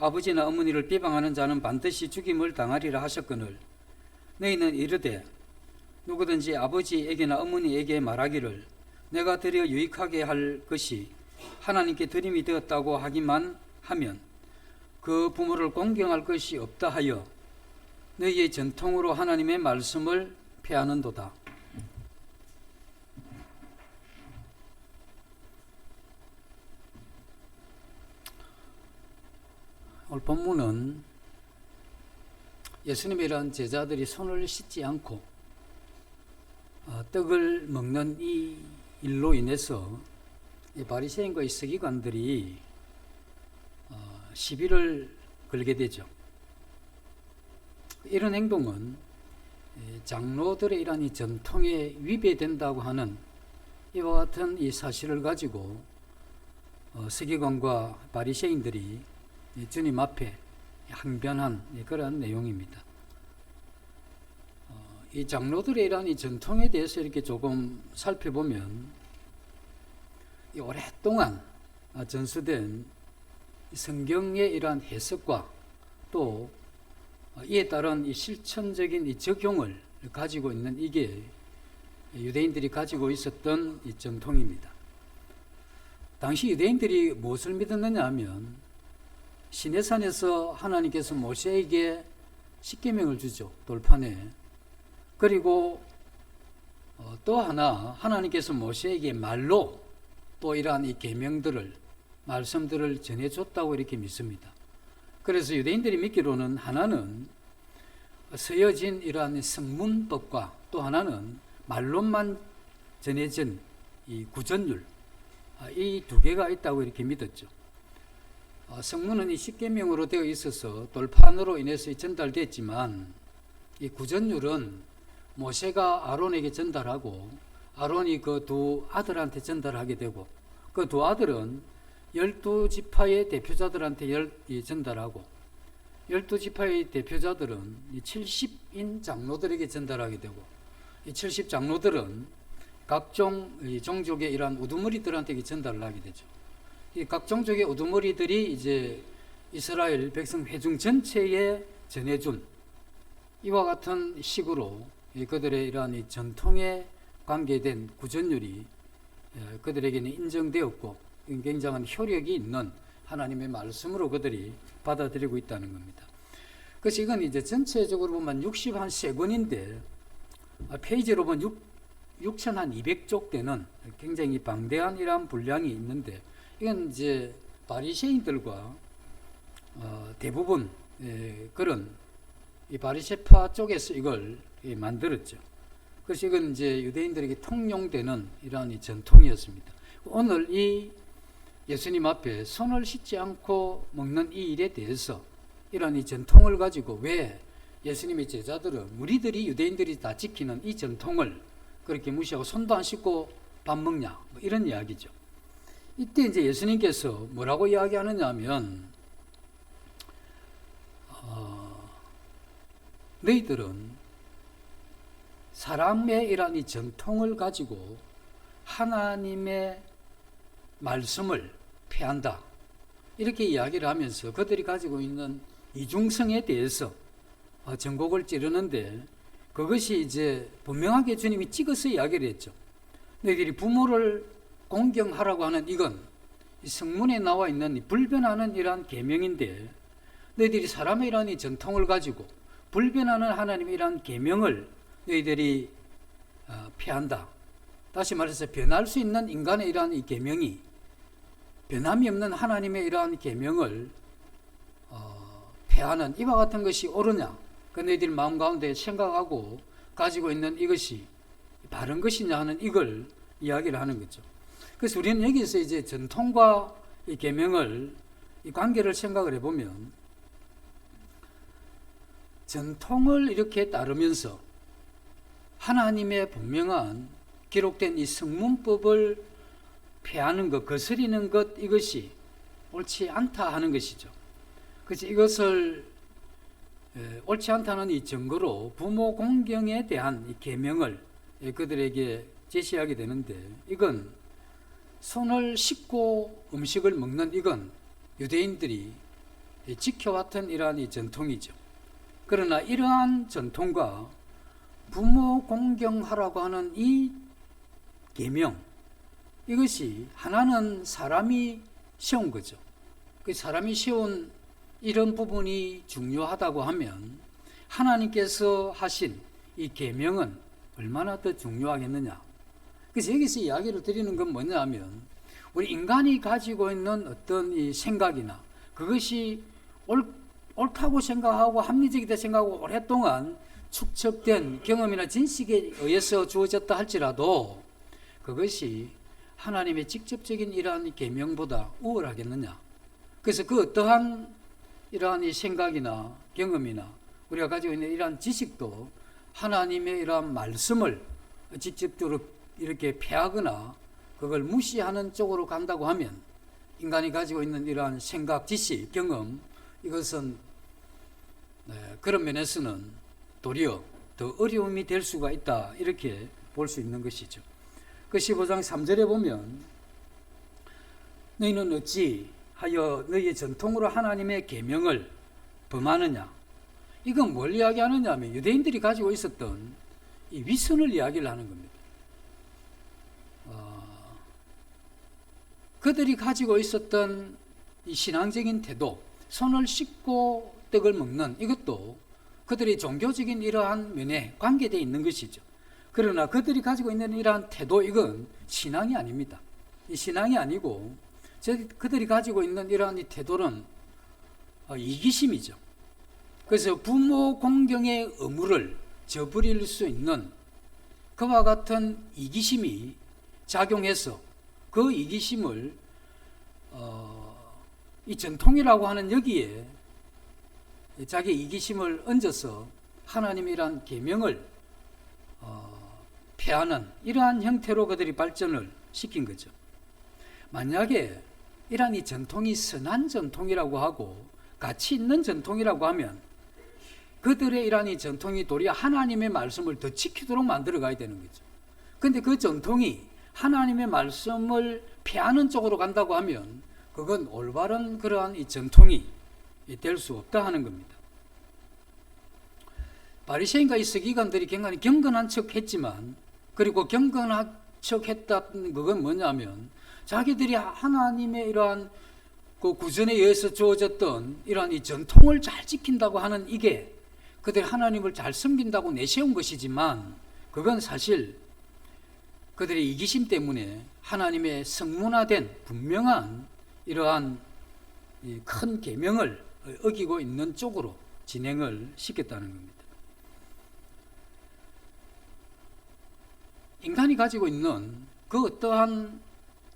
아버지나 어머니를 비방하는 자는 반드시 죽임을 당하리라 하셨거늘 너희는 이르되 누구든지 아버지에게나 어머니에게 말하기를 내가 드려 유익하게 할 것이 하나님께 드림이 되었다고 하기만 하면 그 부모를 공경할 것이 없다 하여 너희의 전통으로 하나님의 말씀을 폐하는도다. 오늘 본문은 예수님이란 제자들이 손을 씻지 않고 떡을 먹는 이 일로 인해서 이 바리새인과 이 서기관들이 시비를 걸게 되죠. 이런 행동은 장로들의 이러한 이 전통에 위배된다고 하는 이와 같은 이 사실을 가지고 서기관과 바리새인들이 주님 앞에 항변한 그런 내용입니다. 이 장로들의 이러한 이 전통에 대해서 이렇게 조금 살펴보면 이 오랫동안 전수된 성경의 이러한 해석과 또 이에 따른 이 실천적인 이 적용을 가지고 있는 이게 유대인들이 가지고 있었던 이 전통입니다. 당시 유대인들이 무엇을 믿었느냐 하면 시내산에서 하나님께서 모세에게 십계명을 주죠. 돌판에. 그리고 또 하나 하나님께서 모세에게 말로 또 이러한 이 계명들을 말씀들을 전해줬다고 이렇게 믿습니다. 그래서 유대인들이 믿기로는 하나는 쓰여진 이러한 성문법과 또 하나는 말로만 전해진 이 구전율 이 두 개가 있다고 이렇게 믿었죠. 성문은 이 십계명으로 되어 있어서 돌판으로 인해서 전달됐지만 이 구전율은 모세가 아론에게 전달하고 아론이 그 두 아들한테 전달하게 되고 그 두 아들은 12지파의 대표자들한테 전달하고 12지파의 대표자들은 70인 장로들에게 전달하게 되고 이 70장로들은 각종 종족의 이러한 우두머리들한테 전달을 하게 되죠. 이 각 종족의 우두머리들이 이제 이스라엘 백성 회중 전체에 전해준 이와 같은 식으로 그들의 이러한 이 전통에 관계된 구전율이 그들에게는 인정되었고 굉장한 효력이 있는 하나님의 말씀으로 그들이 받아들이고 있다는 겁니다. 그래서 이건 이제 전체적으로 보면 63권인데 페이지로 보면 6,200쪽 되는 굉장히 방대한 이러한 분량이 있는데 이건 이제 바리새인들과 대부분 그런 이 바리새파 쪽에서 이걸 만들었죠. 그래서 이건 이제 유대인들에게 통용되는 이러한 이 전통이었습니다. 오늘 이 예수님 앞에 손을 씻지 않고 먹는 이 일에 대해서 이러한 이 전통을 가지고 왜 예수님의 제자들은 무리들이 유대인들이 다 지키는 이 전통을 그렇게 무시하고 손도 안 씻고 밥 먹냐 뭐 이런 이야기죠. 이때 이제 예수님께서 뭐라고 이야기하느냐 하면 너희들은 사람의 이러한 이 전통을 가지고 하나님의 말씀을 폐한다 이렇게 이야기를 하면서 그들이 가지고 있는 이중성에 대해서 전곡을 찌르는데 그것이 이제 분명하게 주님이 찍어서 이야기를 했죠. 너희들이 부모를 공경하라고 하는 이건 성문에 나와 있는 불변하는 이러한 계명인데 너희들이 사람의 이러한 이 전통을 가지고 불변하는 하나님의 이러한 계명을 너희들이 폐한다. 다시 말해서 변할 수 있는 인간의 이러한 이 계명이 변함이 없는 하나님의 이러한 계명을 폐하는 이와 같은 것이 옳으냐? 그 너희들 마음 가운데 생각하고 가지고 있는 이것이 바른 것이냐 하는 이걸 이야기를 하는 거죠. 그래서 우리는 여기서 이제 전통과 이 계명을 이 관계를 생각을 해보면 전통을 이렇게 따르면서 하나님의 분명한 기록된 이 성문법을 폐하는 것, 거스리는 것 이것이 옳지 않다 하는 것이죠. 그래서 이것을 옳지 않다는 이 증거로 부모 공경에 대한 이 계명을 그들에게 제시하게 되는데 이건 손을 씻고 음식을 먹는 이건 유대인들이 지켜왔던 이러한 이 전통이죠. 그러나 이러한 전통과 부모 공경하라고 하는 이 계명, 이것이 하나는 사람이 세운 거죠. 그 사람이 세운 이런 부분이 중요하다고 하면 하나님께서 하신 이 계명은 얼마나 더 중요하겠느냐. 그래서 여기서 이야기를 드리는 건 뭐냐 하면 우리 인간이 가지고 있는 어떤 이 생각이나 그것이 옳다고 생각하고 합리적이다 생각하고 오랫동안 축적된 경험이나 진식에 의해서 주어졌다 할지라도 그것이 하나님의 직접적인 이러한 계명보다 우월하겠느냐. 그래서 그 어떠한 이러한 이 생각이나 경험이나 우리가 가지고 있는 이러한 지식도 하나님의 이러한 말씀을 직접적으로 이렇게 폐하거나 그걸 무시하는 쪽으로 간다고 하면 인간이 가지고 있는 이러한 생각, 지식, 경험, 이것은 그런 면에서는 도리어 더 어려움이 될 수가 있다, 이렇게 볼 수 있는 것이죠. 그 15장 3절에 보면 너희는 어찌 하여 너희의 전통으로 하나님의 계명을 범하느냐. 이건 뭘 이야기하느냐 하면 유대인들이 가지고 있었던 이 위선을 이야기를 하는 겁니다. 그들이 가지고 있었던 이 신앙적인 태도, 손을 씻고 떡을 먹는 이것도 그들의 종교적인 이러한 면에 관계되어 있는 것이죠. 그러나 그들이 가지고 있는 이러한 태도, 이건 신앙이 아닙니다. 이 신앙이 아니고 그들이 가지고 있는 이러한 이 태도는 이기심이죠. 그래서 부모 공경의 의무를 저버릴 수 있는 그와 같은 이기심이 작용해서 그 이기심을 이 전통이라고 하는 여기에 자기 이기심을 얹어서 하나님이란 계명을 폐하는 이러한 형태로 그들이 발전을 시킨 거죠. 만약에 이러한 이 전통이 선한 전통이라고 하고 가치 있는 전통이라고 하면 그들의 이러한 이 전통이 도리어 하나님의 말씀을 더 지키도록 만들어 가야 되는 거죠. 그런데 그 전통이 하나님의 말씀을 폐하는 쪽으로 간다고 하면 그건 올바른 그러한 이 전통이 될 수 없다 하는 겁니다. 바리새인과 이 서기관들이 굉장히 경건한 척 했지만, 그리고 경건한 척 했다는 그건 뭐냐면 자기들이 하나님의 이러한 그 구전에 의해서 주어졌던 이러한 이 전통을 잘 지킨다고 하는 이게 그들이 하나님을 잘 섬긴다고 내세운 것이지만 그건 사실 그들의 이기심 때문에 하나님의 성문화된 분명한 이러한 큰 계명을 어기고 있는 쪽으로 진행을 시켰다는 겁니다. 인간이 가지고 있는 그 어떠한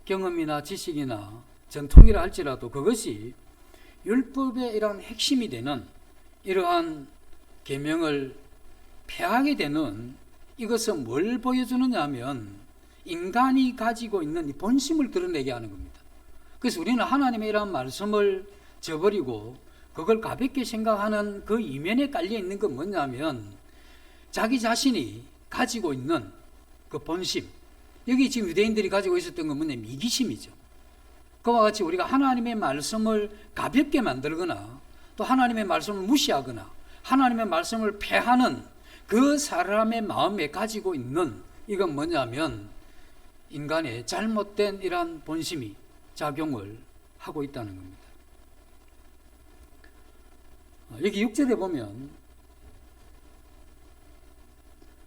경험이나 지식이나 전통이라 할지라도 그것이 율법의 이러한 핵심이 되는 이러한 계명을 폐하게 되는, 이것은 뭘 보여주느냐 하면 인간이 가지고 있는 이 본심을 드러내게 하는 겁니다. 그래서 우리는 하나님의 이러한 말씀을 저버리고 그걸 가볍게 생각하는 그 이면에 깔려 있는 건 뭐냐면 자기 자신이 가지고 있는 그 본심, 여기 지금 유대인들이 가지고 있었던 건 뭐냐면 이기심이죠. 그와 같이 우리가 하나님의 말씀을 가볍게 만들거나 또 하나님의 말씀을 무시하거나 하나님의 말씀을 폐하는 그 사람의 마음에 가지고 있는 이건 뭐냐면 인간의 잘못된 이러한 본심이 작용을 하고 있다는 겁니다. 여기 6절에 보면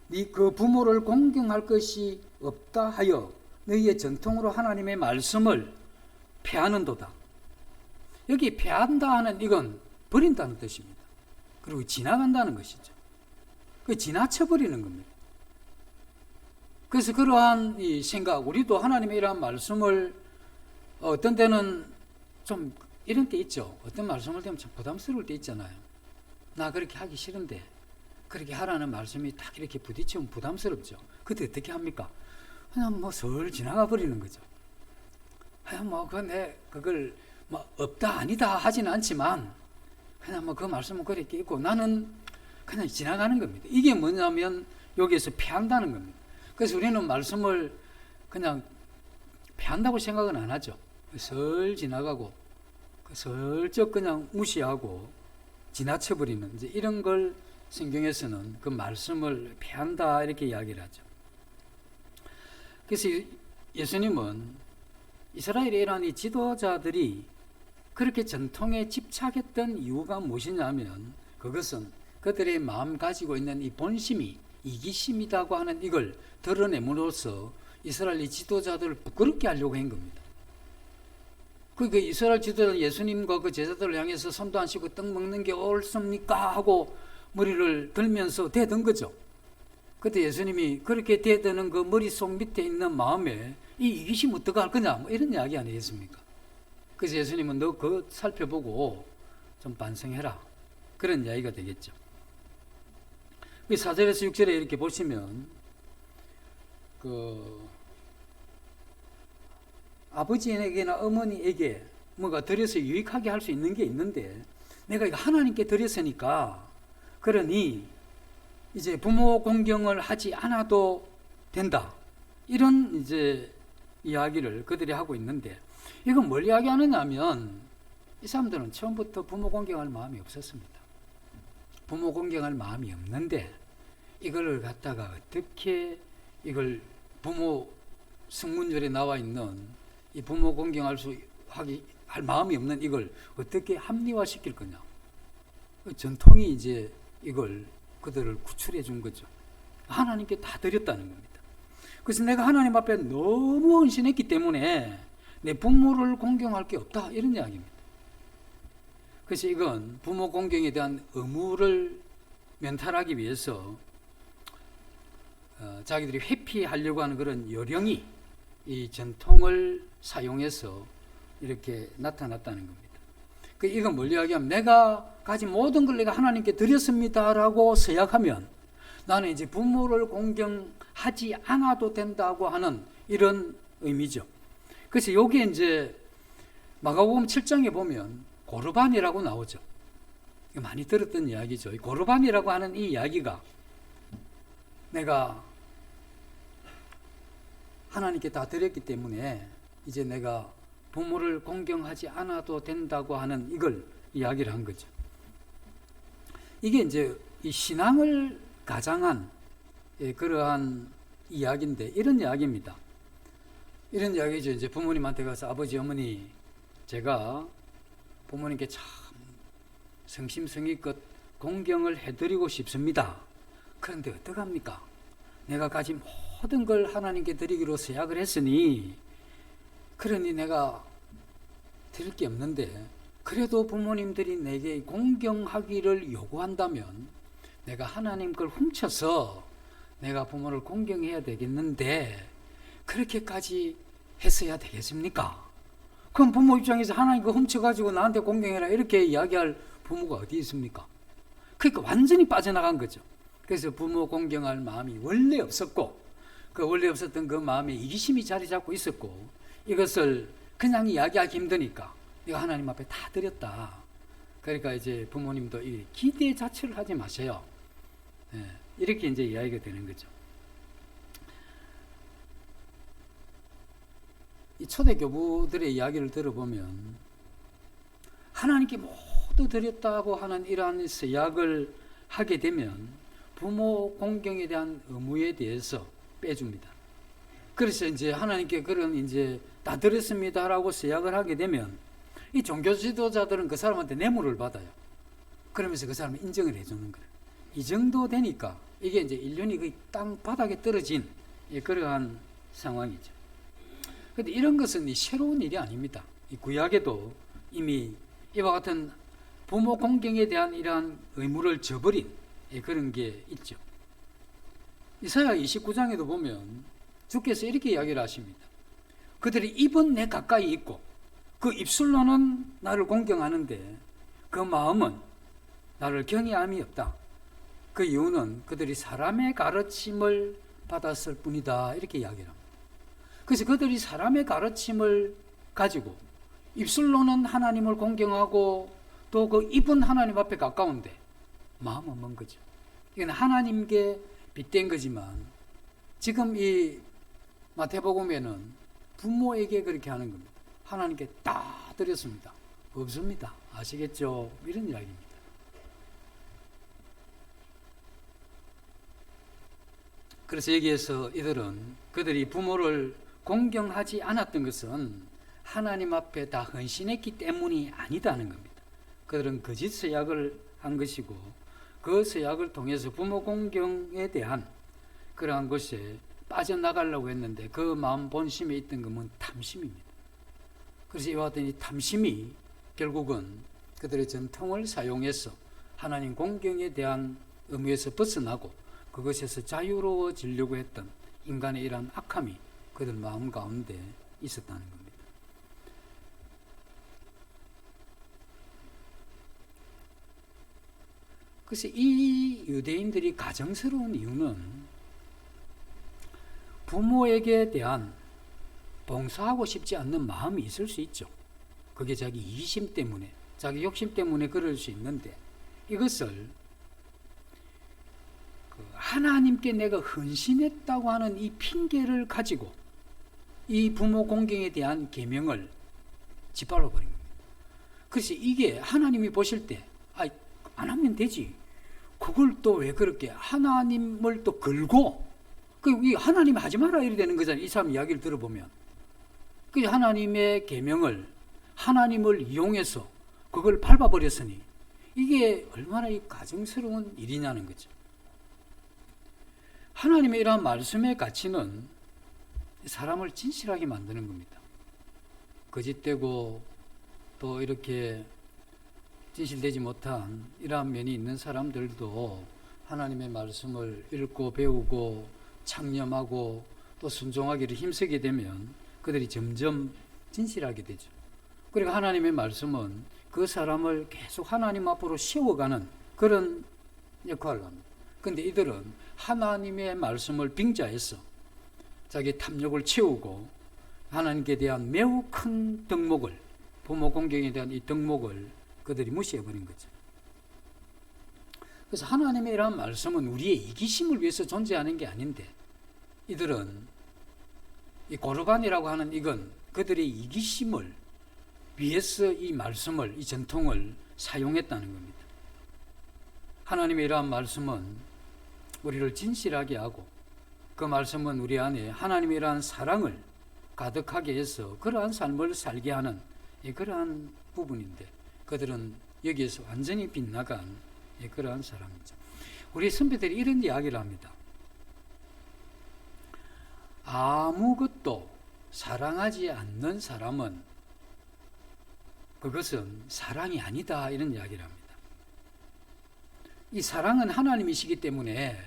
네 그 부모를 공경할 것이 없다 하여 너희의 전통으로 하나님의 말씀을 폐하는도다. 여기 폐한다 하는 이건 버린다는 뜻입니다. 그리고 지나간다는 것이죠. 그 지나쳐버리는 겁니다. 그래서 그러한 이 생각, 우리도 하나님의 이러한 말씀을 어떤 때는 좀 이런 때 있죠. 어떤 말씀을 들으면 참 부담스러울 때 있잖아요. 나 그렇게 하기 싫은데 그렇게 하라는 말씀이 딱 이렇게 부딪히면 부담스럽죠. 그때 어떻게 합니까? 그냥 뭐 슬 지나가 버리는 거죠. 그걸 뭐 없다 아니다 하지는 않지만 그냥 뭐 그 말씀은 그렇게 있고 나는 그냥 지나가는 겁니다. 이게 뭐냐면 여기에서 폐한다는 겁니다. 그래서 우리는 말씀을 그냥 폐한다고 생각은 안 하죠. 슬 지나가고 슬쩍 그냥 무시하고 지나쳐버리는 이제 이런 걸 성경에서는 그 말씀을 폐한다 이렇게 이야기를 하죠. 그래서 예수님은 이스라엘의 이러한 이 지도자들이 그렇게 전통에 집착했던 이유가 무엇이냐면 그것은 그들의 마음 가지고 있는 이 본심이 이기심이라고 하는 이걸 드러냄으로써 이스라엘 지도자들을 부끄럽게 하려고 한 겁니다. 그 이스라엘 지도자 예수님과 그 제자들을 향해서 손도 안 씻고 떡 먹는 게 옳습니까? 하고 머리를 들면서 대든 거죠. 그때 예수님이 그렇게 대드는 그 머릿속 밑에 있는 마음에 이 이기심 어떻게 할 거냐? 뭐 이런 이야기 아니겠습니까? 그래서 예수님은 너 그거 살펴보고 좀 반성해라. 그런 이야기가 되겠죠. 4절에서 6절에 이렇게 보시면 아버지에게나 어머니에게 뭐가 드려서 유익하게 할 수 있는 게 있는데 내가 이거 하나님께 드렸으니까 그러니 이제 부모 공경을 하지 않아도 된다. 이런 이제 이야기를 그들이 하고 있는데 이건 뭘 이야기하느냐 하면 이 사람들은 처음부터 부모 공경할 마음이 없었습니다. 부모 공경할 마음이 없는데 이걸 갖다가 어떻게 이걸 부모 성문절에 나와 있는 이 부모 공경할 할 마음이 없는 이걸 어떻게 합리화시킬 거냐. 전통이 이제 이걸 그들을 구출해 준 거죠. 하나님께 다 드렸다는 겁니다. 그래서 내가 하나님 앞에 너무 헌신했기 때문에 내 부모를 공경할 게 없다 이런 이야기입니다. 그래서 이건 부모 공경에 대한 의무를 면탈하기 위해서 자기들이 회피하려고 하는 그런 요령이 이 전통을 사용해서 이렇게 나타났다는 겁니다. 이건 뭘 이야기하면 내가 가진 모든 걸 내가 하나님께 드렸습니다라고 서약하면 나는 이제 부모를 공경하지 않아도 된다고 하는 이런 의미죠. 그래서 여기에 이제 마가복음 7장에 보면 고르반이라고 나오죠. 많이 들었던 이야기죠. 고르반이라고 하는 이 이야기가 내가 하나님께 다 드렸기 때문에 이제 내가 부모를 공경하지 않아도 된다고 하는 이걸 이야기를 한 거죠. 이게 이제 이 신앙을 가장한 그러한 이야기인데 이런 이야기입니다. 이런 이야기죠. 이제 부모님한테 가서 아버지 어머니 제가 부모님께 참 성심성의껏 공경을 해드리고 싶습니다. 그런데 어떡합니까? 내가 가진 모든 걸 하나님께 드리기로 서약을 했으니 그러니 내가 드릴 게 없는데 그래도 부모님들이 내게 공경하기를 요구한다면 내가 하나님 걸 훔쳐서 내가 부모를 공경해야 되겠는데 그렇게까지 했어야 되겠습니까? 그럼 부모 입장에서 하나님 거 훔쳐가지고 나한테 공경해라 이렇게 이야기할 부모가 어디 있습니까? 그러니까 완전히 빠져나간 거죠. 그래서 부모 공경할 마음이 원래 없었고 그 원래 없었던 그 마음에 이기심이 자리 잡고 있었고 이것을 그냥 이야기하기 힘드니까 내가 하나님 앞에 다 드렸다. 그러니까 이제 부모님도 이 기대 자체를 하지 마세요. 이렇게 이제 이야기가 되는 거죠. 이 초대 교부들의 이야기를 들어보면 하나님께 모두 드렸다고 하는 이러한 서약을 하게 되면 부모 공경에 대한 의무에 대해서 빼줍니다. 그래서 이제 하나님께 그런 이제 다 드렸습니다라고 서약을 하게 되면 이 종교 지도자들은 그 사람한테 뇌물을 받아요. 그러면서 그 사람을 인정을 해주는 거예요. 이 정도 되니까 이게 이제 인륜이 거의 땅 바닥에 떨어진 그러한 상황이죠. 그런데 이런 것은 새로운 일이 아닙니다. 이 구약에도 이미 이와 같은 부모 공경에 대한 이러한 의무를 저버린 그런 게 있죠. 이사야 29장에도 보면 주께서 이렇게 이야기를 하십니다. 그들이 입은 내 가까이 있고 그 입술로는 나를 공경하는데 그 마음은 나를 경외함이 없다. 그 이유는 그들이 사람의 가르침을 받았을 뿐이다. 이렇게 이야기를 합니다. 그래서 그들이 사람의 가르침을 가지고 입술로는 하나님을 공경하고 또 그 입은 하나님 앞에 가까운데 마음은 먼 거죠. 이건 하나님께 빗댄 거지만 지금 이 마태복음에는 부모에게 그렇게 하는 겁니다. 하나님께 다 드렸습니다. 없습니다. 아시겠죠? 이런 이야기입니다. 그래서 여기에서 이들은 그들이 부모를 공경하지 않았던 것은 하나님 앞에 다 헌신했기 때문이 아니다는 겁니다. 그들은 거짓 서약을 한 것이고 그 서약을 통해서 부모 공경에 대한 그러한 것에 빠져나가려고 했는데 그 마음 본심에 있던 것은 탐심입니다. 그래서 이와 같은 이 탐심이 결국은 그들의 전통을 사용해서 하나님 공경에 대한 의무에서 벗어나고 그것에서 자유로워지려고 했던 인간의 이러한 악함이 그들 마음 가운데 있었다는 겁니다. 그래서 이 유대인들이 가정스러운 이유는 부모에게 대한 봉사하고 싶지 않는 마음이 있을 수 있죠. 그게 자기 이심 때문에, 자기 욕심 때문에 그럴 수 있는데 이것을 하나님께 내가 헌신했다고 하는 이 핑계를 가지고 이 부모 공경에 대한 계명을 짓밟아 버린 겁니다. 그래서 이게 하나님이 보실 때 안 하면 되지. 그걸 또 왜 그렇게 하나님을 또 걸고 이 하나님이 하지 마라 이래 되는 거잖아요. 이 사람 이야기를 들어보면. 그 하나님의 계명을 하나님을 이용해서 그걸 밟아버렸으니 이게 얼마나 이 가정스러운 일이냐는 거죠. 하나님의 이러한 말씀의 가치는 사람을 진실하게 만드는 겁니다. 거짓되고 또 이렇게 진실되지 못한 이러한 면이 있는 사람들도 하나님의 말씀을 읽고 배우고 창념하고 또 순종하기를 힘쓰게 되면 그들이 점점 진실하게 되죠. 그리고 하나님의 말씀은 그 사람을 계속 하나님 앞으로 세워가는 그런 역할을 합니다. 그런데 이들은 하나님의 말씀을 빙자해서 자기 탐욕을 채우고 하나님께 대한 매우 큰 덕목을, 부모 공경에 대한 이 덕목을 그들이 무시해버린 거죠. 그래서 하나님의 이러한 말씀은 우리의 이기심을 위해서 존재하는 게 아닌데 이들은 이 고르반이라고 하는 이건 그들의 이기심을 위해서 이 말씀을, 이 전통을 사용했다는 겁니다. 하나님의 이러한 말씀은 우리를 진실하게 하고 그 말씀은 우리 안에 하나님의 이러한 사랑을 가득하게 해서 그러한 삶을 살게 하는 그러한 부분인데 그들은 여기에서 완전히 빗나간 그러한 사람이죠. 우리 선배들이 이런 이야기를 합니다. 아무것도 사랑하지 않는 사람은 그것은 사랑이 아니다 이런 이야기를 합니다. 이 사랑은 하나님이시기 때문에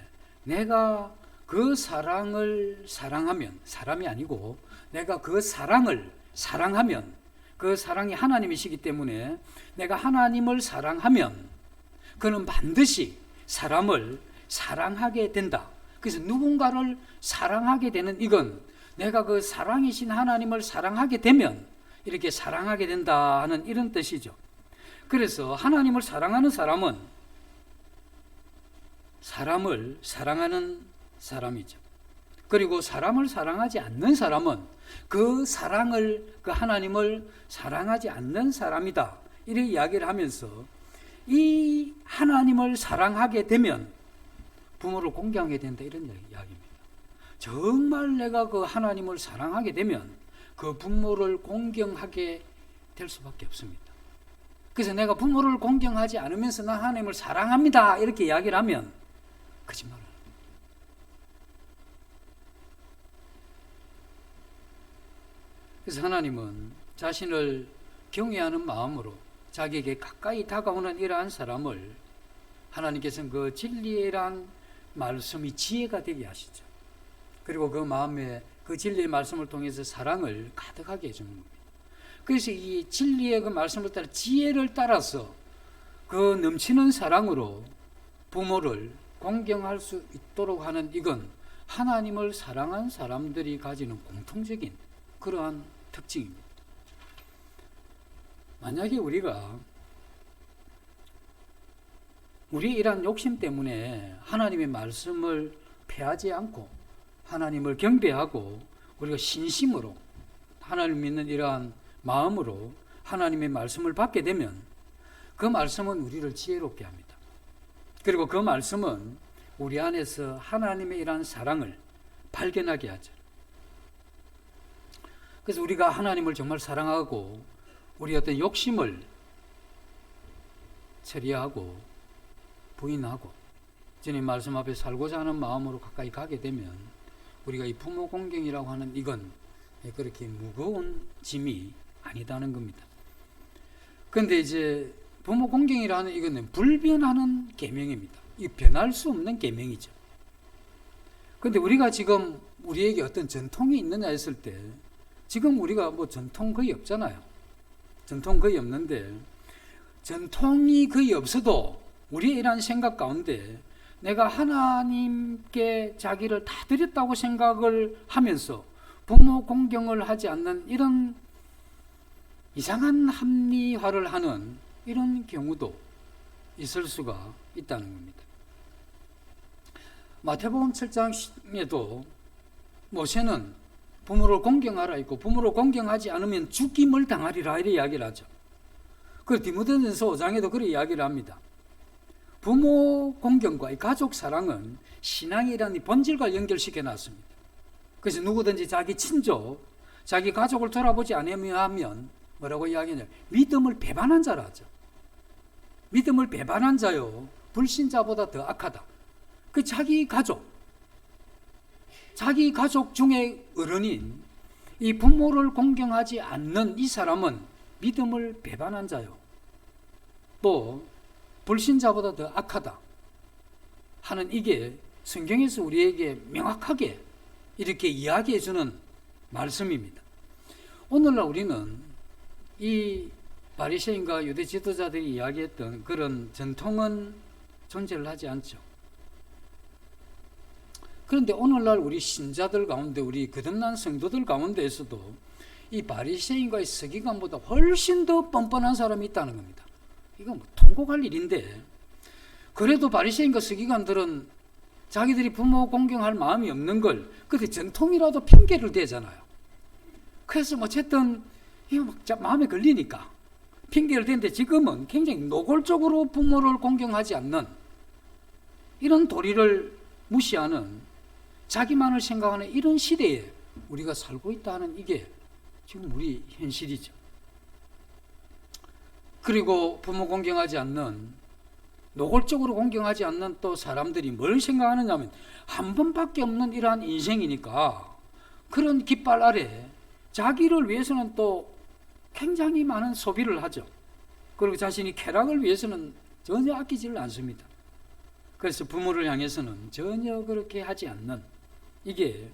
내가 그 사랑을 사랑하면 사람이 아니고 내가 그 사랑을 사랑하면 그 사랑이 하나님이시기 때문에 내가 하나님을 사랑하면 그는 반드시 사람을 사랑하게 된다. 그래서 누군가를 사랑하게 되는 이건 내가 그 사랑이신 하나님을 사랑하게 되면 이렇게 사랑하게 된다 하는 이런 뜻이죠. 그래서 하나님을 사랑하는 사람은 사람을 사랑하는 사람이죠. 그리고 사람을 사랑하지 않는 사람은 그 사랑을, 그 하나님을 사랑하지 않는 사람이다. 이렇게 이야기를 하면서 이 하나님을 사랑하게 되면 부모를 공경하게 된다. 이런 이야기입니다. 정말 내가 그 하나님을 사랑하게 되면 그 부모를 공경하게 될 수밖에 없습니다. 그래서 내가 부모를 공경하지 않으면서 나 하나님을 사랑합니다. 이렇게 이야기를 하면 거짓말을 그래서 하나님은 자신을 경외하는 마음으로 자기에게 가까이 다가오는 이러한 사람을 하나님께서는 그 진리란 말씀이 지혜가 되게 하시죠. 그리고 그 마음에 그 진리의 말씀을 통해서 사랑을 가득하게 해주는 겁니다. 그래서 이 진리의 그 말씀을 따라 지혜를 따라서 그 넘치는 사랑으로 부모를 공경할 수 있도록 하는 이건 하나님을 사랑한 사람들이 가지는 공통적인 그러한 특징입니다. 만약에 우리가 우리의 이러한 욕심 때문에 하나님의 말씀을 폐하지 않고 하나님을 경배하고 우리가 신심으로 하나님을 믿는 이러한 마음으로 하나님의 말씀을 받게 되면 그 말씀은 우리를 지혜롭게 합니다. 그리고 그 말씀은 우리 안에서 하나님의 이러한 사랑을 발견하게 하죠. 그래서 우리가 하나님을 정말 사랑하고 우리 어떤 욕심을 처리하고 부인하고 주님 말씀 앞에 살고자 하는 마음으로 가까이 가게 되면 우리가 이 부모 공경이라고 하는 이건 그렇게 무거운 짐이 아니다는 겁니다. 그런데 이제 부모 공경이라는 이거는 불변하는 계명입니다. 이 변할 수 없는 계명이죠. 그런데 우리가 지금 우리에게 어떤 전통이 있느냐 했을 때 지금 우리가 뭐 전통 거의 없잖아요. 전통 거의 없는데 전통이 거의 없어도 우리의 이러한 생각 가운데 내가 하나님께 자기를 다 드렸다고 생각을 하면서 부모 공경을 하지 않는 이런 이상한 합리화를 하는 이런 경우도 있을 수가 있다는 겁니다. 마태복음 7장에도 모세는 부모를 공경하라 있고 부모를 공경하지 않으면 죽임을 당하리라 이렇게 이야기를 하죠. 그리고 디모데전서 5장에도 그렇게 이야기를 합니다. 부모 공경과 이 가족 사랑은 신앙이라는 본질과 연결시켜 놨습니다. 그래서 누구든지 자기 친족, 자기 가족을 돌아보지 않으면 뭐라고 이야기하냐? 믿음을 배반한 자라 하죠. 믿음을 배반한 자요, 불신자보다 더 악하다. 그 자기 가족 중에 어른인 이 부모를 공경하지 않는 이 사람은 믿음을 배반한 자요, 또 불신자보다 더 악하다 하는 이게 성경에서 우리에게 명확하게 이렇게 이야기해 주는 말씀입니다. 오늘날 우리는 이 바리새인과 유대 지도자들이 이야기했던 그런 전통은 존재를 하지 않죠. 그런데 오늘날 우리 신자들 가운데, 우리 거듭난 성도들 가운데에서도 이 바리새인과의 서기관보다 훨씬 더 뻔뻔한 사람이 있다는 겁니다. 이건 뭐 통곡할 일인데, 그래도 바리새인과 서기관들은 자기들이 부모 공경할 마음이 없는 걸 그때 전통이라도 핑계를 대잖아요. 그래서 어쨌든 이거 막 마음에 걸리니까 핑계를 대는데 지금은 굉장히 노골적으로 부모를 공경하지 않는 이런 도리를 무시하는 자기만을 생각하는 이런 시대에 우리가 살고 있다는 이게 지금 우리 현실이죠. 그리고 부모 공경하지 않는, 노골적으로 공경하지 않는 또 사람들이 뭘 생각하느냐 하면 한 번밖에 없는 이러한 인생이니까 그런 깃발 아래 자기를 위해서는 또 굉장히 많은 소비를 하죠. 그리고 자신이 쾌락을 위해서는 전혀 아끼지를 않습니다. 그래서 부모를 향해서는 전혀 그렇게 하지 않는, 이게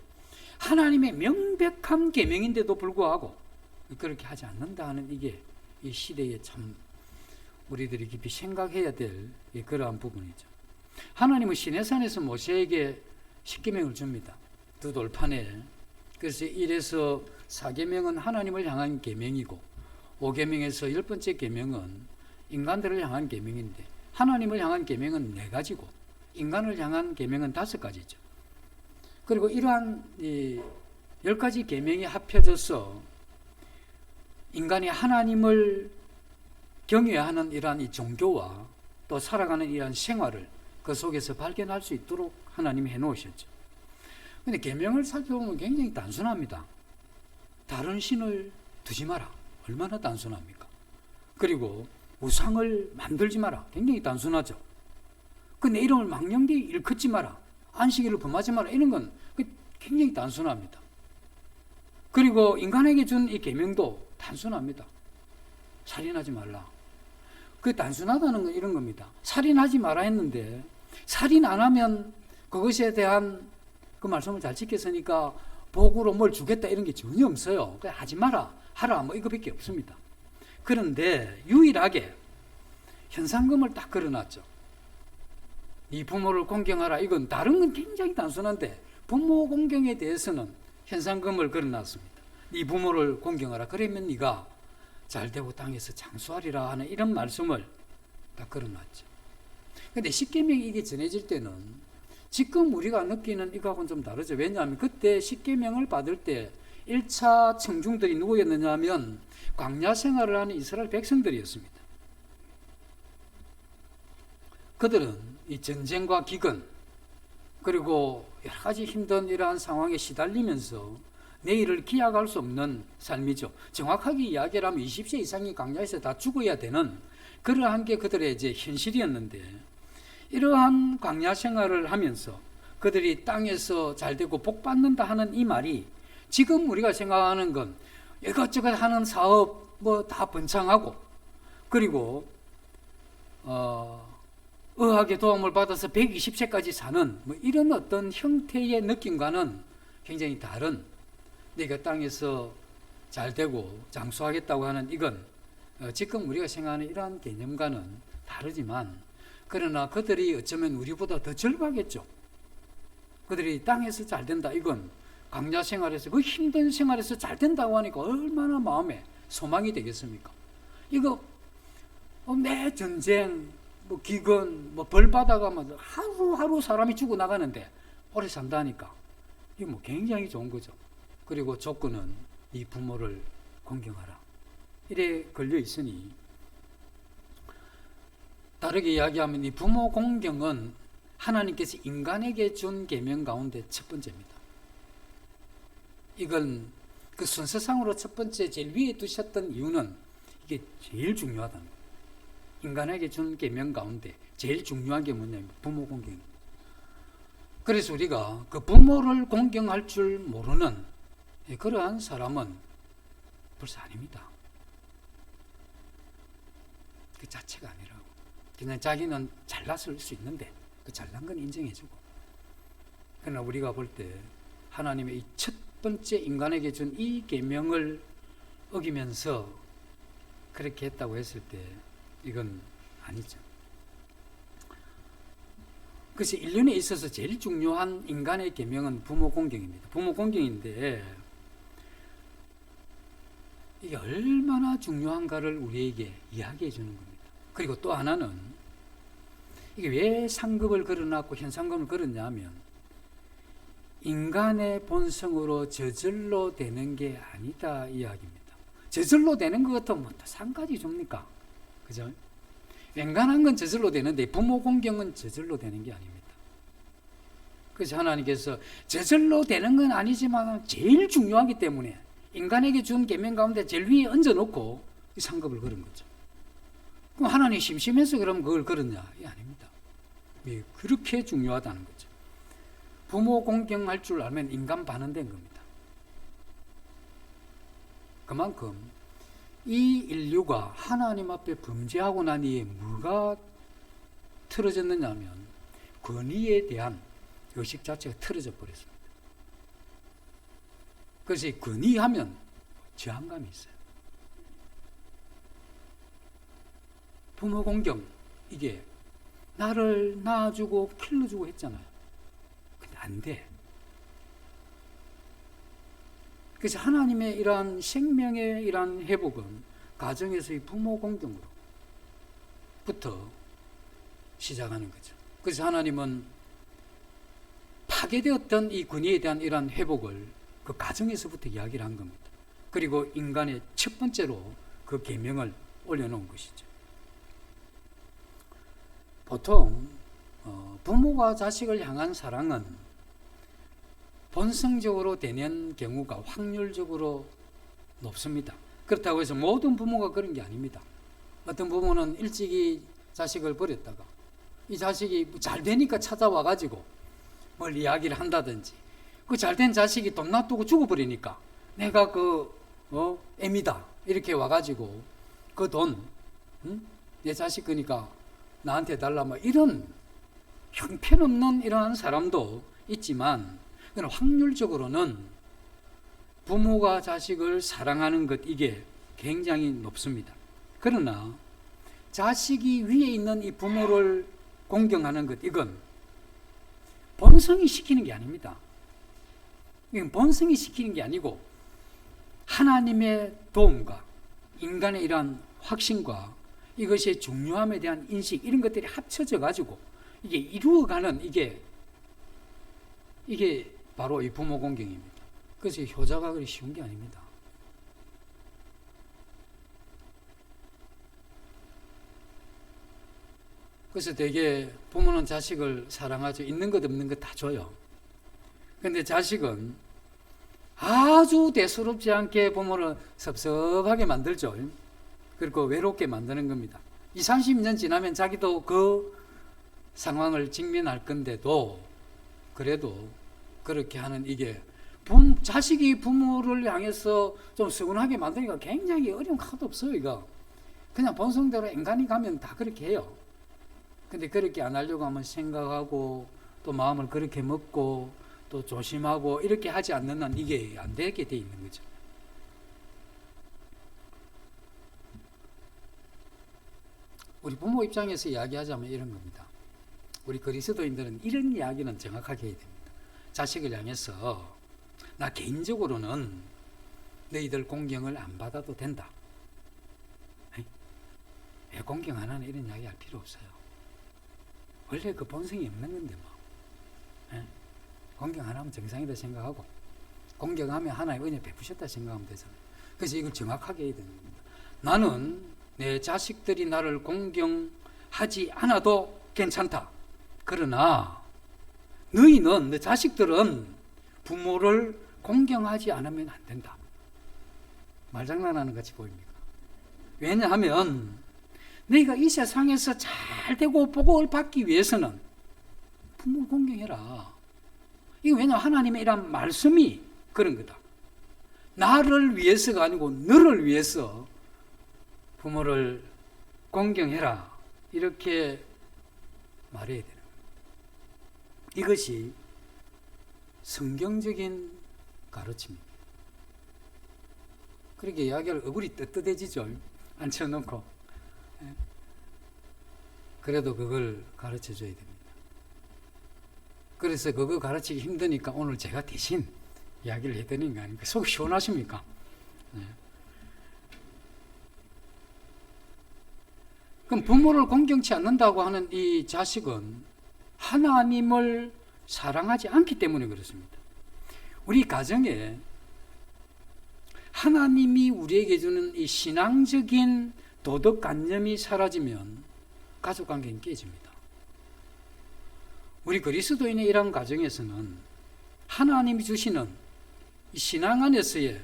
하나님의 명백한 계명인데도 불구하고 그렇게 하지 않는다 하는 이게 이 시대에 참 우리들이 깊이 생각해야 될 그러한 부분이죠. 하나님은 시내산에서 모세에게 10계명을 줍니다. 두 돌판에. 그래서 1에서 4계명은 하나님을 향한 계명이고 5계명에서 10번째 계명은 인간들을 향한 계명인데 하나님을 향한 계명은 4가지고 인간을 향한 계명은 5가지죠. 그리고 이러한 10가지 계명이 합혀져서 인간이 하나님을 경외하는 이러한 이 종교와 또 살아가는 이러한 생활을 그 속에서 발견할 수 있도록 하나님이 해놓으셨죠. 그런데 계명을 살펴보면 굉장히 단순합니다. 다른 신을 두지 마라. 얼마나 단순합니까? 그리고 우상을 만들지 마라. 굉장히 단순하죠. 내 이름을 망령되이 일컫지 마라. 안식일을 범하지 마라. 이런 건 굉장히 단순합니다. 그리고 인간에게 준 이 계명도 단순합니다. 살인하지 말라. 그 단순하다는 건 이런 겁니다. 살인하지 마라 했는데 살인 안 하면 그것에 대한 그 말씀을 잘 지켰으니까 복으로 뭘 주겠다 이런 게 전혀 없어요. 그냥 하지 마라, 하라 뭐 이거밖에 없습니다. 그런데 유일하게 현상금을 딱 걸어놨죠. 이 부모를 공경하라. 이건 다른 건 굉장히 단순한데 부모 공경에 대해서는 현상금을 걸어놨습니다. 이 부모를 공경하라. 그러면 네가 잘되고 땅에서 장수하리라 하는 이런 말씀을 딱 걸어놨죠. 그런데 십계명이 이게 전해질 때는 지금 우리가 느끼는 이거하고는 좀 다르죠. 왜냐하면 그때 십계명을 받을 때 1차 청중들이 누구였느냐 하면 광야 생활을 하는 이스라엘 백성들이었습니다. 그들은 이 전쟁과 기근 그리고 여러 가지 힘든 이러한 상황에 시달리면서 내일을 기약할 수 없는 삶이죠. 정확하게 이야기를 하면 20세 이상이 광야에서 다 죽어야 되는 그러한 게 그들의 이제 현실이었는데, 이러한 광야 생활을 하면서 그들이 땅에서 잘되고 복 받는다 하는 이 말이 지금 우리가 생각하는 건 이것저것 하는 사업 뭐 다 번창하고 그리고 의학의 도움을 받아서 120세까지 사는 뭐 이런 어떤 형태의 느낌과는 굉장히 다른, 내가 땅에서 잘되고 장수하겠다고 하는 이건 지금 우리가 생각하는 이러한 개념과는 다르지만, 그러나 그들이 어쩌면 우리보다 더 절박했죠. 그들이 땅에서 잘된다, 이건 광야 생활에서 그 힘든 생활에서 잘된다고 하니까 얼마나 마음에 소망이 되겠습니까? 이거 내 전쟁 뭐 기근 뭐 벌 받아가면 하루하루 사람이 죽어 나가는데 오래 산다니까 이거 뭐 굉장히 좋은 거죠. 그리고 조건은 이 부모를 공경하라, 이래 걸려 있으니, 다르게 이야기하면 이 부모 공경은 하나님께서 인간에게 준 계명 가운데 첫 번째입니다. 이건 그 순서상으로 첫 번째 제일 위에 두셨던 이유는 이게 제일 중요하다는 거예요. 인간에게 준 계명 가운데 제일 중요한 게 뭐냐면 부모 공경입니다. 그래서 우리가 그 부모를 공경할 줄 모르는 그러한 사람은 벌써 아닙니다. 그 자체가 아니라고. 그냥 자기는 잘났을 수 있는데 그 잘난 건 인정해주고, 그러나 우리가 볼 때 하나님의 이 첫 번째 인간에게 준 이 계명을 어기면서 그렇게 했다고 했을 때 이건 아니죠. 그래서 인륜에 있어서 제일 중요한 인간의 계명은 부모 공경입니다. 부모 공경인데 이게 얼마나 중요한가를 우리에게 이야기해 주는 겁니다. 그리고 또 하나는 이게 왜 상급을 걸어놨고 현상금을 걸었냐 하면 인간의 본성으로 저절로 되는 게 아니다 이야기입니다. 저절로 되는 것 같으면 뭐 상가지 줍니까? 그죠? 웬간한 건 저절로 되는데 부모 공경은 저절로 되는 게 아닙니다. 그래서 하나님께서 저절로 되는 건 아니지만 제일 중요하기 때문에 인간에게 준 계명 가운데 제일 위에 얹어놓고 이 상급을 걸은 거죠. 그럼 하나님 심심해서 그럼 그걸 걸었냐? 이 아닙니다. 그렇게 중요하다는 거죠. 부모 공경할 줄 알면 인간 반응된 겁니다. 그만큼 이 인류가 하나님 앞에 범죄하고 난 이후에 뭐가 틀어졌느냐 하면 권위에 대한 의식 자체가 틀어져 버렸습니다. 그래서 권위하면 저항감이 있어요. 부모 공경, 이게 나를 낳아주고 길러주고 했잖아요. 근데 안 돼. 그래서 하나님의 이러한 생명의 이러한 회복은 가정에서의 부모 공경으로부터 시작하는 거죠. 그래서 하나님은 파괴되었던 이 권위에 대한 이러한 회복을 그 가정에서부터 이야기를 한 겁니다. 그리고 인간의 첫 번째로 그 계명을 올려놓은 것이죠. 보통 부모가 자식을 향한 사랑은 본성적으로 되는 경우가 확률적으로 높습니다. 그렇다고 해서 모든 부모가 그런 게 아닙니다. 어떤 부모는 일찍이 자식을 버렸다가 이 자식이 잘 되니까 찾아와 가지고 뭘 이야기를 한다든지, 그 잘된 자식이 돈 놔두고 죽어버리니까 내가 애미다 이렇게 와가지고 그 돈 내 자식 거니까 나한테 달라, 뭐 이런 형편없는 이러한 사람도 있지만, 그건 확률적으로는 부모가 자식을 사랑하는 것, 이게 굉장히 높습니다. 그러나 자식이 위에 있는 이 부모를 공경하는 것, 이건 본성이 시키는 게 아닙니다. 이건 본성이 시키는 게 아니고 하나님의 도움과 인간의 이러한 확신과 이것의 중요함에 대한 인식, 이런 것들이 합쳐져 가지고 이게 이루어가는 이게 바로 이 부모 공경입니다. 그래서 효자가 그리 쉬운 게 아닙니다. 그래서 되게 부모는 자식을 사랑하죠. 있는 것 없는 것 다 줘요. 근데 자식은 아주 대수롭지 않게 부모를 섭섭하게 만들죠. 그리고 외롭게 만드는 겁니다. 20, 30년 지나면 자기도 그 상황을 직면할 건데도 그래도 그렇게 하는 이게 자식이 부모를 향해서 좀 서운하게 만드니까 굉장히 어려운 카드 없어요. 이거 그냥 본성대로 인간이 가면 다 그렇게 해요. 근데 그렇게 안 하려고 하면 생각하고 또 마음을 그렇게 먹고 또 조심하고 이렇게 하지 않는 한 이게 안 되게 돼 있는 거죠. 우리 부모 입장에서 이야기하자면 이런 겁니다. 우리 그리스도인들은 이런 이야기는 정확하게 해야 됩니다. 자식을 향해서 나 개인적으로는 너희들 공경을 안 받아도 된다. 왜 공경 안 하는 이런 이야기 할 필요 없어요. 원래 그 본성이 없는 건데 뭐. 공경 안 하면 정상이다 생각하고 공경하면 하나의 은혜 베푸셨다 생각하면 되잖아요. 그래서 이걸 정확하게 해야 되는 겁니다. 나는 내 자식들이 나를 공경하지 않아도 괜찮다. 그러나 너희는 내 자식들은 부모를 공경하지 않으면 안 된다. 말장난하는 것 같이 보입니까? 왜냐하면 너희가 이 세상에서 잘 되고 복을 받기 위해서는 부모를 공경해라. 이거 왜냐하면 하나님의 이런 말씀이 그런 거다. 나를 위해서가 아니고 너를 위해서 부모를 공경해라. 이렇게 말해야 되는 거예요. 이것이 성경적인 가르침입니다. 그렇게 이야기할 얼굴이 뜨뜻해지죠. 앉혀놓고. 그래도 그걸 가르쳐줘야 됩니다. 그래서 그거 가르치기 힘드니까 오늘 제가 대신 이야기를 해드리는 거 아닙니까? 속 시원하십니까? 네. 그럼 부모를 공경치 않는다고 하는 이 자식은 하나님을 사랑하지 않기 때문에 그렇습니다. 우리 가정에 하나님이 우리에게 주는 이 신앙적인 도덕관념이 사라지면 가족관계는 깨집니다. 우리 그리스도인의 이러한 가정에서는 하나님이 주시는 이 신앙 안에서의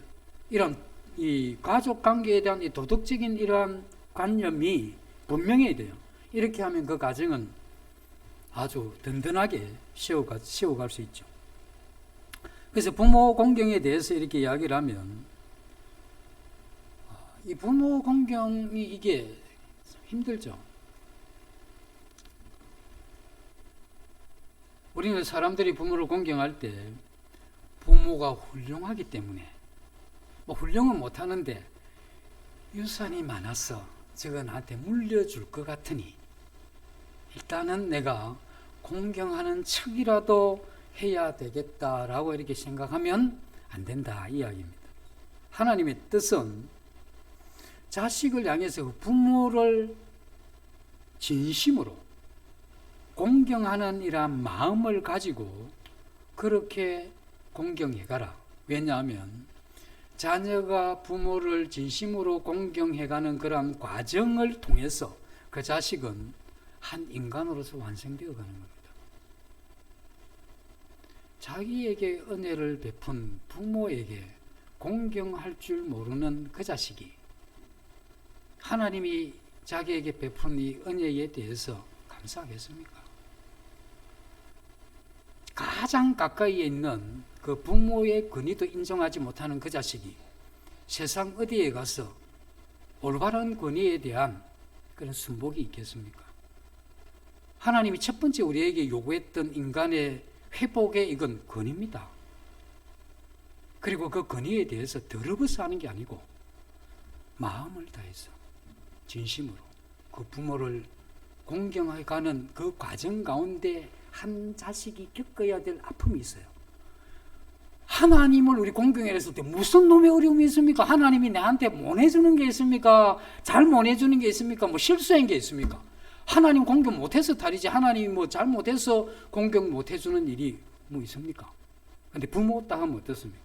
이런 이 가족관계에 대한 이 도덕적인 이러한 관념이 분명해야 돼요. 이렇게 하면 그 가정은 아주 든든하게 세워갈 수 있죠. 그래서 부모 공경에 대해서 이렇게 이야기를 하면 이 부모 공경이 이게 힘들죠. 우리는 사람들이 부모를 공경할 때 부모가 훌륭하기 때문에 뭐 훌륭은 못하는데 유산이 많아서 저거 나한테 물려줄 것 같으니 일단은 내가 공경하는 척이라도 해야 되겠다라고 이렇게 생각하면 안 된다 이 이야기입니다. 하나님의 뜻은 자식을 향해서 부모를 진심으로 공경하는 이러한 마음을 가지고 그렇게 공경해가라. 왜냐하면 자녀가 부모를 진심으로 공경해가는 그런 과정을 통해서 그 자식은 한 인간으로서 완성되어 가는 겁니다. 자기에게 은혜를 베푼 부모에게 공경할 줄 모르는 그 자식이 하나님이 자기에게 베푼 이 은혜에 대해서 감사하겠습니까? 가장 가까이에 있는 그 부모의 권위도 인정하지 못하는 그 자식이 세상 어디에 가서 올바른 권위에 대한 그런 순복이 있겠습니까? 하나님이 첫 번째 우리에게 요구했던 인간의 회복의 이건 권위입니다. 그리고 그 권위에 대해서 더러워서 하는 게 아니고 마음을 다해서 진심으로 그 부모를 공경해 가는 그 과정 가운데 한 자식이 겪어야 될 아픔이 있어요. 하나님을 우리 공경해 했을 때 무슨 놈의 어려움이 있습니까? 하나님이 나한테 못 해주는 게 있습니까? 잘 못 해주는 게 있습니까? 뭐 실수한 게 있습니까? 하나님 공경 못해서 다르지 하나님이 뭐 잘못해서 공경 못해주는 일이 뭐 있습니까? 근데 부모 딱 하면 어떻습니까?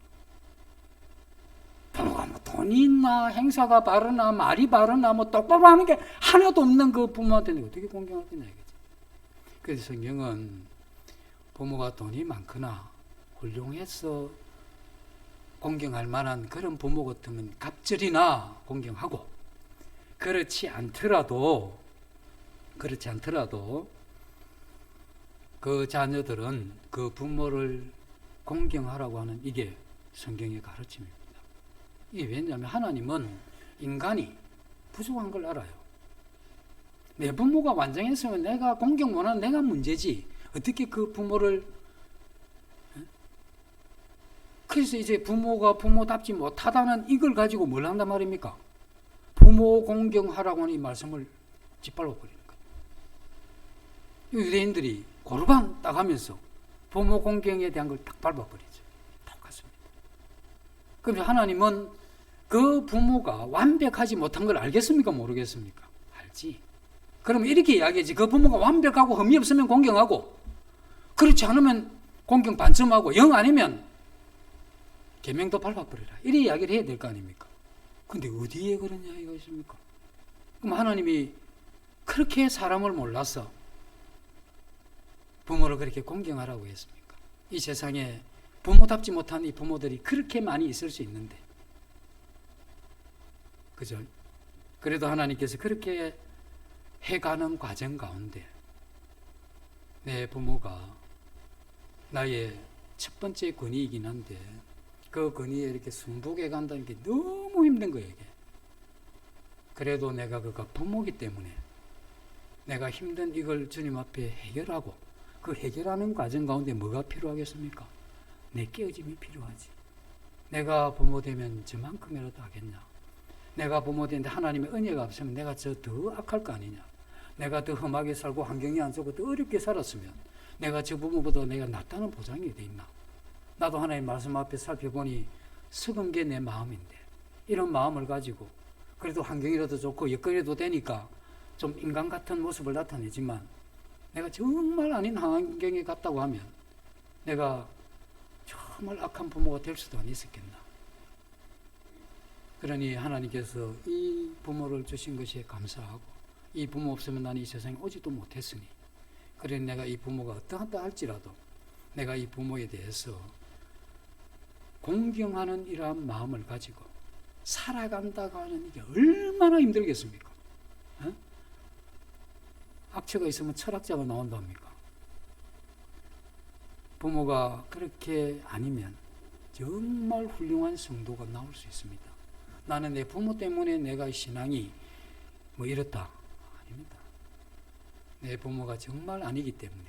돈이 있나, 행사가 바르나, 말이 바르나, 뭐 똑바로 하는 게 하나도 없는 그 부모한테는 어떻게 공경할 거냐 이거지. 그래서 성경은 부모가 돈이 많거나 훌륭해서 공경할 만한 그런 부모 같으면 갑절이나 공경하고, 그렇지 않더라도 그 자녀들은 그 부모를 공경하라고 하는 이게 성경의 가르침입니다. 이게 왜냐하면 하나님은 인간이 부족한 걸 알아요. 내 부모가 완전했으면 내가 공경 못하는 내가 문제지, 어떻게 그 부모를. 그래서 이제 부모가 부모답지 못하다는 이걸 가지고 뭘 한단 말입니까? 부모 공경하라고 하는 이 말씀을 짓밟아 버리는 거예요. 유대인들이 고르반 딱 하면서 부모 공경에 대한 걸 딱 밟아버리죠. 똑같습니다. 그럼 하나님은 그 부모가 완벽하지 못한 걸 알겠습니까? 모르겠습니까? 알지. 그러면 이렇게 이야기하지. 그 부모가 완벽하고 흠이 없으면 공경하고, 그렇지 않으면 공경 반쯤하고, 영 아니면 계명도 밟아버리라. 이래 이야기를 해야 될 거 아닙니까? 근데 어디에 그런 이야기가 있습니까? 그럼 하나님이 그렇게 사람을 몰라서 부모를 그렇게 공경하라고 했습니까? 이 세상에 부모답지 못한 이 부모들이 그렇게 많이 있을 수 있는데, 그죠? 그래도 하나님께서 그렇게 해가는 과정 가운데 내 부모가 나의 첫 번째 권위이긴 한데, 그 권위에 이렇게 순복해 간다는 게 너무 힘든 거예요, 이게. 그래도 내가 그가 부모기 때문에 내가 힘든 이걸 주님 앞에 해결하고, 그 해결하는 과정 가운데 뭐가 필요하겠습니까? 내 깨어짐이 필요하지. 내가 부모 되면 저만큼이라도 하겠냐? 내가 부모 되는데 하나님의 은혜가 없으면 내가 더 악할 거 아니냐? 내가 더 험하게 살고 환경이 안 좋고 더 어렵게 살았으면 내가 저 부모보다 내가 낫다는 보장이 돼 있나? 나도 하나님 말씀 앞에 살펴보니 썩은 게 내 마음인데, 이런 마음을 가지고 그래도 환경이라도 좋고 여건이라도 되니까 좀 인간 같은 모습을 나타내지만, 내가 정말 아닌 환경에 갔다고 하면 내가 정말 악한 부모가 될 수도 안 있었겠나. 그러니 하나님께서 이 부모를 주신 것에 감사하고, 이 부모 없으면 나는 이 세상에 오지도 못했으니, 그러니 내가 이 부모가 어떠하다 할지라도 내가 이 부모에 대해서 공경하는 이러한 마음을 가지고 살아간다고 하는 이게 얼마나 힘들겠습니까? 어? 악취가 있으면 철학자가 나온답니까? 부모가 그렇게 아니면 정말 훌륭한 성도가 나올 수 있습니다. 나는 내 부모 때문에 내가 신앙이 뭐 이렇다. 아닙니다. 내 부모가 정말 아니기 때문에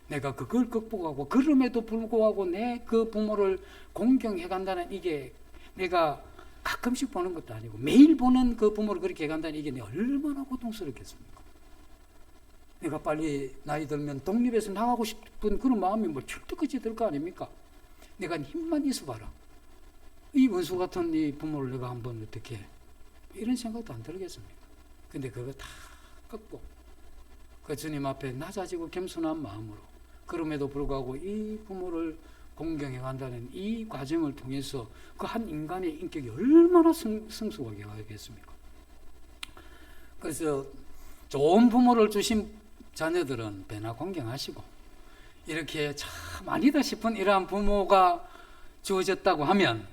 내가 그걸 극복하고, 그럼에도 불구하고 내 그 부모를 공경해 간다는 이게, 내가 가끔씩 보는 것도 아니고 매일 보는 그 부모를 그렇게 해간다는 이게 내가 얼마나 고통스럽겠습니까? 내가 빨리 나이 들면 독립해서 나가고 싶은 그런 마음이 뭐 철떡같이 들 거 아닙니까? 내가 힘만 있어봐라. 이 원수 같은 이 부모를 내가 한번 어떻게, 이런 생각도 안 들겠습니까? 근데 그거 다 꺾고 그 주님 앞에 낮아지고 겸손한 마음으로, 그럼에도 불구하고 이 부모를 공경해 간다는 이 과정을 통해서 그 한 인간의 인격이 얼마나 성숙하게 하겠습니까? 그래서 좋은 부모를 주신 자녀들은 배나 공경하시고, 이렇게 참 아니다 싶은 이러한 부모가 주어졌다고 하면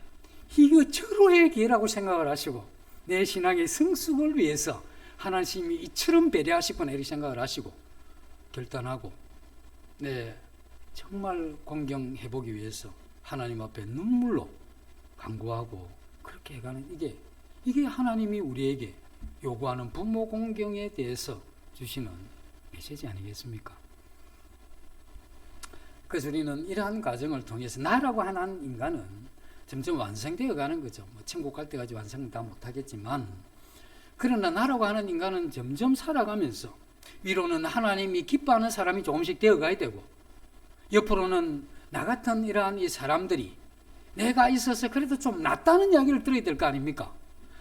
이거 절호의 기회라고 생각을 하시고, 내 신앙의 성숙을 위해서 하나님이 이처럼 배려하시구나 이렇게 생각을 하시고 결단하고, 네, 정말 공경해보기 위해서 하나님 앞에 눈물로 간구하고 그렇게 해가는 이게 하나님이 우리에게 요구하는 부모 공경에 대해서 주시는 메시지 아니겠습니까? 그래서 우리는 이러한 과정을 통해서 나라고 하는 인간은 점점 완성되어 가는 거죠. 뭐 천국 갈 때까지 완성 다 못하겠지만, 그러나 나라고 하는 인간은 점점 살아가면서 위로는 하나님이 기뻐하는 사람이 조금씩 되어가야 되고, 옆으로는 나 같은 이러한 이 사람들이 내가 있어서 그래도 좀 낫다는 이야기를 들어야 될 거 아닙니까?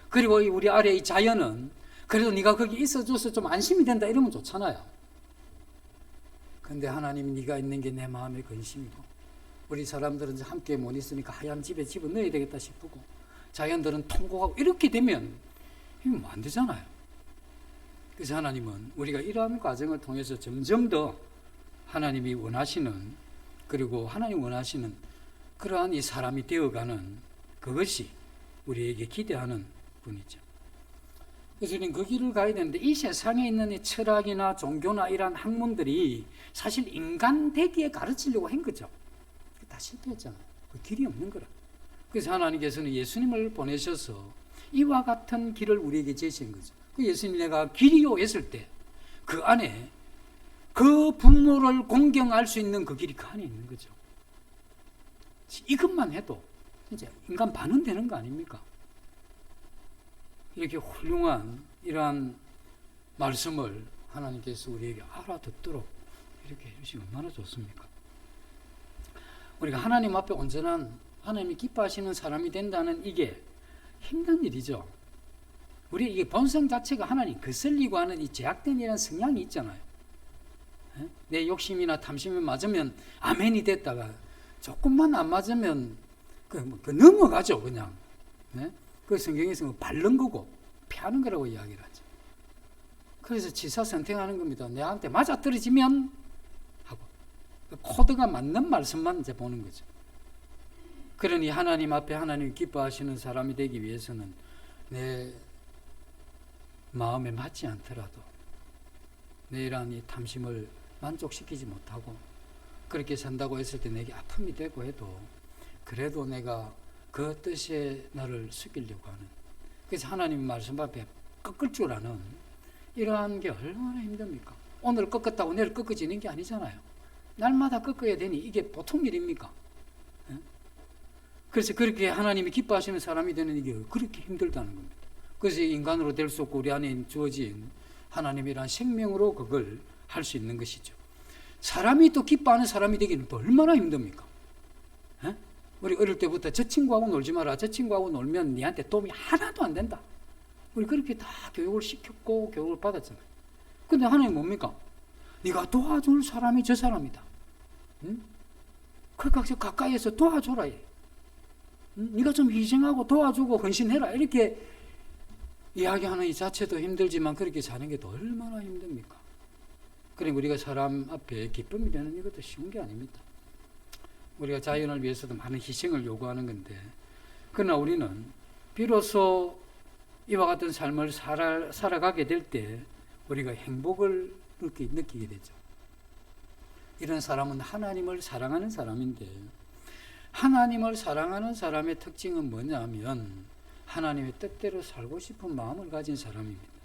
그리고 우리 아래 이 자연은 그래도 네가 거기 있어줘서 좀 안심이 된다 이러면 좋잖아요. 근데 하나님이 네가 있는 게 내 마음의 근심이고, 우리 사람들은 함께 못 있으니까 하얀 집에 집어넣어야 되겠다 싶고, 자연들은 통곡하고 이렇게 되면 이거 안 되잖아요. 그래서 하나님은 우리가 이러한 과정을 통해서 점점 더 하나님이 원하시는, 그리고 하나님 원하시는 그러한 이 사람이 되어가는 그것이 우리에게 기대하는 분이죠. 그래서 우리는 그 길을 가야 되는데, 이 세상에 있는 이 철학이나 종교나 이러한 학문들이 사실 인간 되기에 가르치려고 한 거죠. 다 실패했잖아요. 그 길이 없는 거라. 그래서 하나님께서는 예수님을 보내셔서 이와 같은 길을 우리에게 제시한 거죠. 그 예수님 내가 길이요 했을 때 그 안에 그 부모를 공경할 수 있는 그 길이 그 안에 있는 거죠. 이것만 해도 진짜 인간 반은 되는 거 아닙니까? 이렇게 훌륭한 이러한 말씀을 하나님께서 우리에게 알아듣도록 이렇게 해주시면 얼마나 좋습니까? 우리가 하나님 앞에 온전한, 하나님이 기뻐하시는 사람이 된다는 이게 힘든 일이죠. 우리 이게 본성 자체가 하나님 거슬리고 하는 이 제약된 이런 성향이 있잖아요. 내 욕심이나 탐심이 맞으면 아멘이 됐다가 조금만 안 맞으면 그 넘어가죠, 그냥. 네? 그 성경에서 바른 거고 피하는 거라고 이야기를 하죠. 그래서 지사 선택하는 겁니다. 내한테 맞아 떨어지면 하고 코드가 맞는 말씀만 이제 보는 거죠. 그러니 하나님 앞에 하나님 기뻐하시는 사람이 되기 위해서는 내 마음에 맞지 않더라도 내 이러한 이 탐심을 만족시키지 못하고 그렇게 산다고 했을 때 내게 아픔이 되고 해도 그래도 내가 그 뜻에 나를 숙이려고 하는, 그래서 하나님 말씀 앞에 꺾을 줄 아는 이러한 게 얼마나 힘듭니까? 오늘 꺾었다고 내일 꺾어지는 게 아니잖아요. 날마다 꺾어야 되니 이게 보통 일입니까? 그래서 그렇게 하나님이 기뻐하시는 사람이 되는 이게 그렇게 힘들다는 겁니다. 그래서 인간으로 될 수 없고 우리 안에 주어진 하나님이란 생명으로 그걸 할 수 있는 것이죠. 사람이 또 기뻐하는 사람이 되기는 또 얼마나 힘듭니까? 우리 어릴 때부터 저 친구하고 놀지 마라, 저 친구하고 놀면 니한테 도움이 하나도 안 된다. 우리 그렇게 다 교육을 시켰고 교육을 받았잖아요. 근데 하나님 뭡니까? 네가 도와줄 사람이 저 사람이다. 그러니까 가까이에서 도와줘라. 네가 좀 희생하고 도와주고 헌신해라. 이렇게 이야기하는 이 자체도 힘들지만 그렇게 사는 게 더 얼마나 힘듭니까? 그러니 우리가 사람 앞에 기쁨이 되는 이것도 쉬운 게 아닙니다. 우리가 자연을 위해서도 많은 희생을 요구하는 건데, 그러나 우리는 비로소 이와 같은 삶을 살아가게 될 때 우리가 행복을 느끼게 되죠. 이런 사람은 하나님을 사랑하는 사람인데, 하나님을 사랑하는 사람의 특징은 뭐냐면 하나님의 뜻대로 살고 싶은 마음을 가진 사람입니다.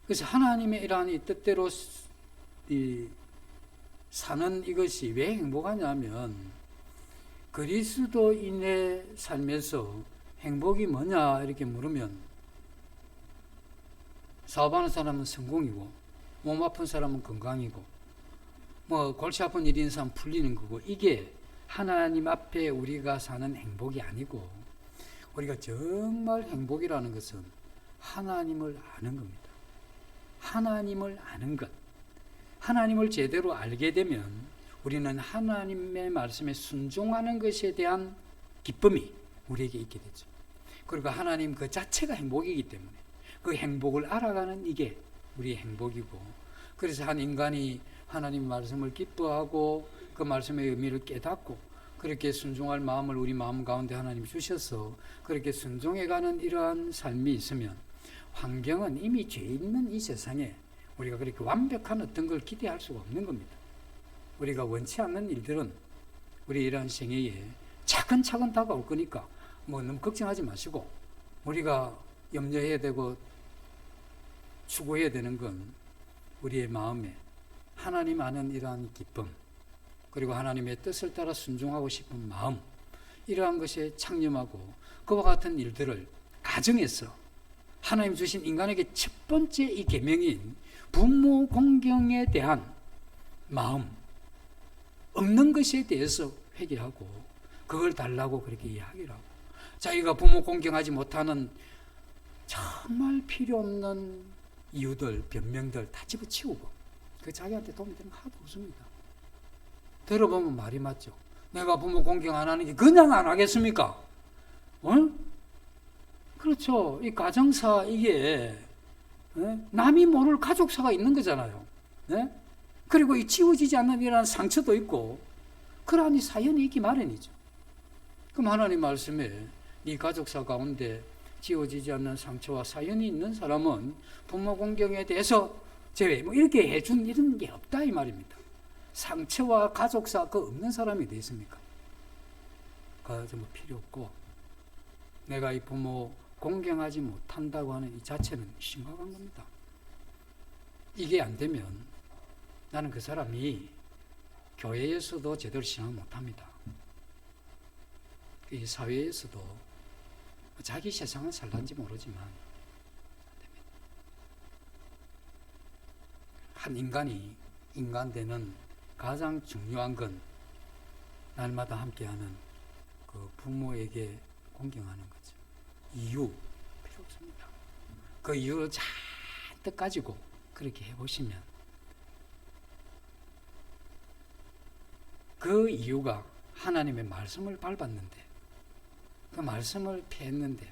그래서 하나님의 이러한 이 뜻대로 사는 이것이 왜 행복하냐면, 그리스도인의 삶에서 행복이 뭐냐 이렇게 물으면 사업하는 사람은 성공이고, 몸 아픈 사람은 건강이고, 뭐 골치 아픈 일이 있는 사람은 풀리는 거고, 이게 하나님 앞에 우리가 사는 행복이 아니고, 우리가 정말 행복이라는 것은 하나님을 아는 겁니다. 하나님을 아는 것. 하나님을 제대로 알게 되면 우리는 하나님의 말씀에 순종하는 것에 대한 기쁨이 우리에게 있게 되죠. 그리고 하나님 그 자체가 행복이기 때문에 그 행복을 알아가는 이게 우리의 행복이고, 그래서 한 인간이 하나님 말씀을 기뻐하고 그 말씀의 의미를 깨닫고 그렇게 순종할 마음을 우리 마음 가운데 하나님 주셔서 그렇게 순종해가는 이러한 삶이 있으면, 환경은 이미 죄 있는 이 세상에 우리가 그렇게 완벽한 어떤 걸 기대할 수가 없는 겁니다. 우리가 원치 않는 일들은 우리 이러한 생애에 차근차근 다가올 거니까 뭐 너무 걱정하지 마시고, 우리가 염려해야 되고 추구해야 되는 건 우리의 마음에 하나님 아는 이러한 기쁨, 그리고 하나님의 뜻을 따라 순종하고 싶은 마음, 이러한 것에 창념하고 그와 같은 일들을 가정에서 하나님 주신 인간에게 첫 번째 이 계명인 부모 공경에 대한 마음, 없는 것에 대해서 회개하고 그걸 달라고 그렇게 이야기를 하고, 자기가 부모 공경하지 못하는 정말 필요 없는 이유들, 변명들 다 집어치우고, 그 자기한테 도움이 되는 거 하나도 없습니다. 들어보면 말이 맞죠. 내가 부모 공경 안 하는 게 그냥 안 하겠습니까? 어? 그렇죠. 이 가정사 이게 남이 모를 가족사가 있는 거잖아요. 네? 그리고 이 지워지지 않는 이런 상처도 있고 그러한 사연이 있기 마련이죠. 그럼 하나님 말씀에 이 가족사 가운데 지워지지 않는 상처와 사연이 있는 사람은 부모 공경에 대해서 제외 뭐 이렇게 해준 이런 게 없다 이 말입니다. 상처와 가족사 그 없는 사람이 어디 있습니까? 그거 뭐 필요 없고 내가 이 부모 공경하지 못한다고 하는 이 자체는 심각한 겁니다. 이게 안 되면 나는 그 사람이 교회에서도 제대로 신앙 못합니다. 이 사회에서도 자기 세상은 살란지 모르지만 한 인간이 인간 되는 가장 중요한 건 날마다 함께하는 그 부모에게 공경하는 거죠. 이유 필요 없습니다. 그 이유를 잔뜩 가지고 그렇게 해보시면 그 이유가 하나님의 말씀을 밟았는데 그 말씀을 피했는데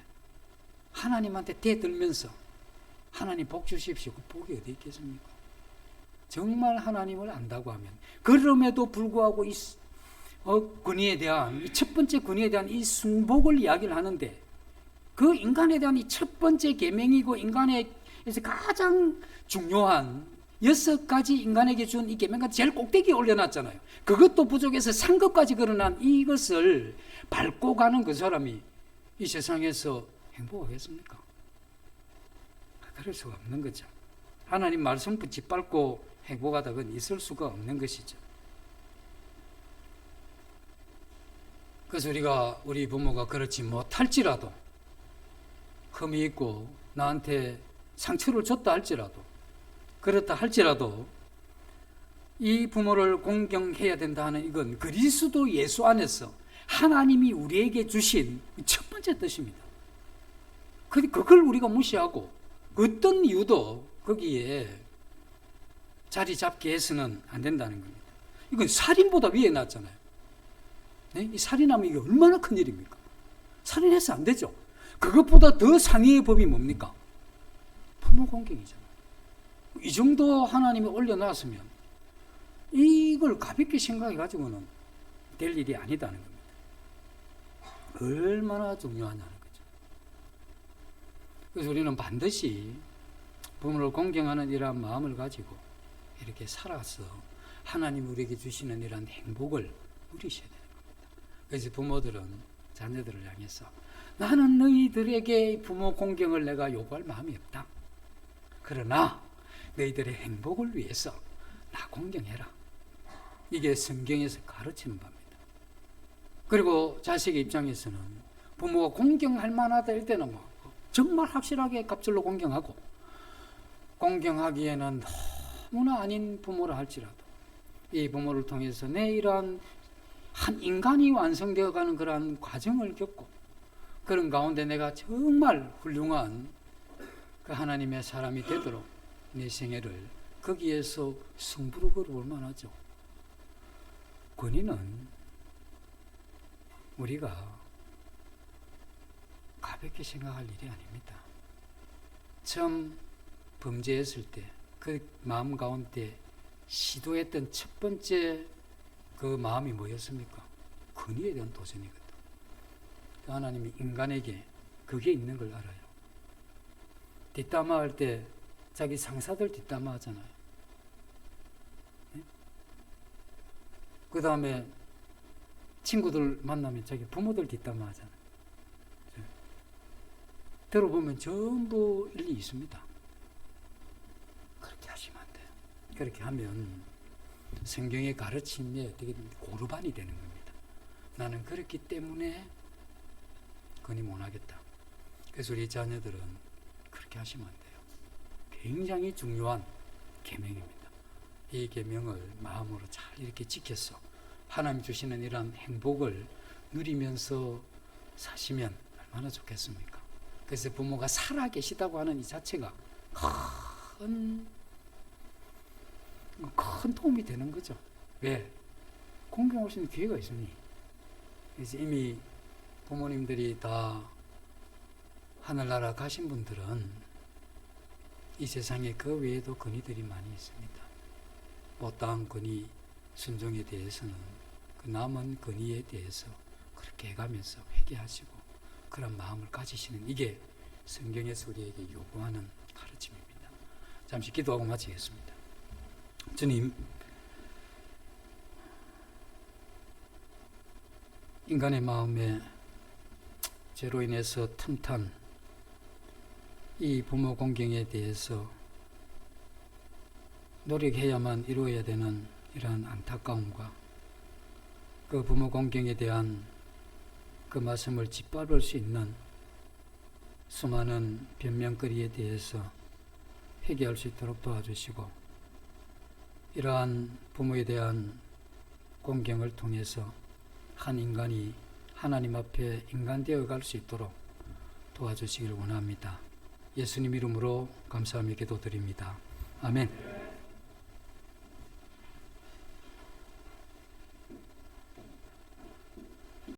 하나님한테 대들면서 하나님 복 주십시오. 그 복이 어디 있겠습니까? 정말 하나님을 안다고 하면 그럼에도 불구하고 이 권위에 대한 이 첫 번째 권위에 대한 이 순복을 이야기를 하는데 그 인간에 대한 이 첫 번째 계명이고 인간에서 가장 중요한 6가지 인간에게 준 이 계명까지 제일 꼭대기에 올려놨잖아요. 그것도 부족해서 상급까지 걸어난 이것을 밟고 가는 그 사람이 이 세상에서 행복하겠습니까? 그럴 수가 없는 거죠. 하나님 말씀 짓밟고 행복하다고는 있을 수가 없는 것이죠. 그래서 우리가 우리 부모가 그렇지 못할지라도 흠이 있고 나한테 상처를 줬다 할지라도 그렇다 할지라도 이 부모를 공경해야 된다 하는 이건 그리스도 예수 안에서 하나님이 우리에게 주신 첫 번째 뜻입니다. 그걸 우리가 무시하고 어떤 이유도 거기에 자리 잡게 해서는 안 된다는 겁니다. 이건 살인보다 위에 놨잖아요. 네? 이 살인하면 이게 얼마나 큰 일입니까? 살인해서 안 되죠. 그것보다 더 상위의 법이 뭡니까? 부모 공경이잖아요. 이 정도 하나님이 올려놨으면 이걸 가볍게 생각해가지고는 될 일이 아니다는 겁니다. 얼마나 중요하냐는 거죠. 그래서 우리는 반드시 부모를 공경하는 이러한 마음을 가지고 이렇게 살아서 하나님 우리에게 주시는 이러한 행복을 누리셔야 되는 겁니다. 그래서 부모들은 자녀들을 향해서 나는 너희들에게 부모 공경을 내가 요구할 마음이 없다. 그러나 너희들의 행복을 위해서 나 공경해라. 이게 성경에서 가르치는 바입니다. 그리고 자식의 입장에서는 부모가 공경할 만하다 할 때는 뭐 정말 확실하게 갑절로 공경하고 공경하기에는 너무나 아닌 부모라 할지라도 이 부모를 통해서 내 이러한 한 인간이 완성되어가는 그러한 과정을 겪고 그런 가운데 내가 정말 훌륭한 그 하나님의 사람이 되도록 내 생애를 거기에서 승부를 걸어볼 만하죠. 권위는 우리가 가볍게 생각할 일이 아닙니다. 처음 범죄했을 때 그 마음 가운데 시도했던 첫 번째 그 마음이 뭐였습니까? 권위에 대한 도전이거든. 하나님이 인간에게 그게 있는 걸 알아요. 뒷담화할 때 자기 상사들 뒷담화하잖아요. 네? 그 다음에 친구들 만나면 자기 부모들 뒷담화하잖아요. 네? 들어보면 전부 일리 있습니다. 그렇게 하시면 안 돼요. 그렇게 하면 성경의 가르침에 어떻게 고르반이 되는 겁니다. 나는 그렇기 때문에 권위 못하겠다. 그래서 우리 자녀들은 그렇게 하시면 안 돼요. 굉장히 중요한 계명입니다. 이 계명을 마음으로 잘 이렇게 지켜서 하나님 주시는 이런 행복을 누리면서 사시면 얼마나 좋겠습니까? 그래서 부모가 살아 계시다고 하는 이 자체가 큰 도움이 되는 거죠. 왜? 공경할 수 있는 기회가 있으니. 그래서 이미 부모님들이 다 하늘나라 가신 분들은 이 세상에 그 외에도 근위들이 많이 있습니다. 못다한 근위 순종에 대해서는 그 남은 근위에 대해서 그렇게 해가면서 회개하시고 그런 마음을 가지시는, 이게 성경에서 우리에게 요구하는 가르침입니다. 잠시 기도하고 마치겠습니다. 주님, 인간의 마음에 죄로 인해서 틈탄 이 부모 공경에 대해서 노력해야만 이루어야 되는 이러한 안타까움과 그 부모 공경에 대한 그 말씀을 짓밟을 수 있는 수많은 변명거리에 대해서 회개할 수 있도록 도와주시고, 이러한 부모에 대한 공경을 통해서 한 인간이 하나님 앞에 인간 되어 갈 수 있도록 도와주시길 원합니다. 예수님 이름으로 감사하며 기도드립니다. 아멘.